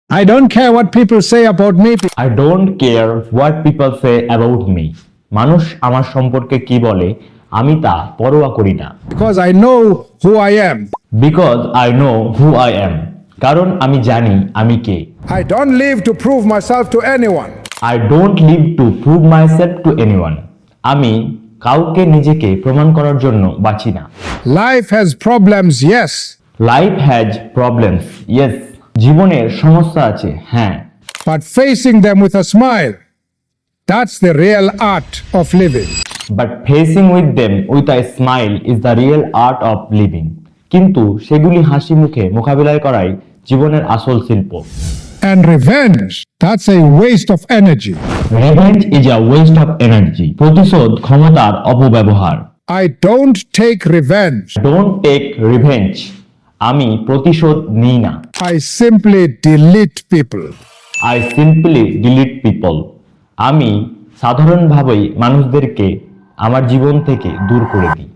I don't care what people say about me I don't care what people say about me. মানুষ আমার সম্পর্কে কি বলে আমি তা পরোয়া করি না। because I know who I am. Because I know who I am. কারণ আমি জানি আমি কে। I don't live to prove myself to anyone. I don't live to prove myself to anyone. আমি কাউকে নিজেকে প্রমাণ করার জন্য বাঁচি না। Life has problems, yes, Life has problems. Yes. জীবনের সমস্যা আছে, হ্যাঁ। but facing them with a smile, that's the real art of living. But facing with them with a smile is the real art of living. কিন্তু সেগুলি হাসি মুখে মোকাবিলায় করাই জীবনের আসল শিল্প। And revenge, that's a waste of energy. Revenge is a waste of energy. প্রতিশোধ ক্ষমতার অপব্যবহার। I don't take revenge. Don't take revenge. আমি প্রতিশোধ নিই না। I simply delete people. I simply delete people. আমি সাধারণভাবেই মানুষদেরকে আমার জীবন থেকে দূর করে দিই।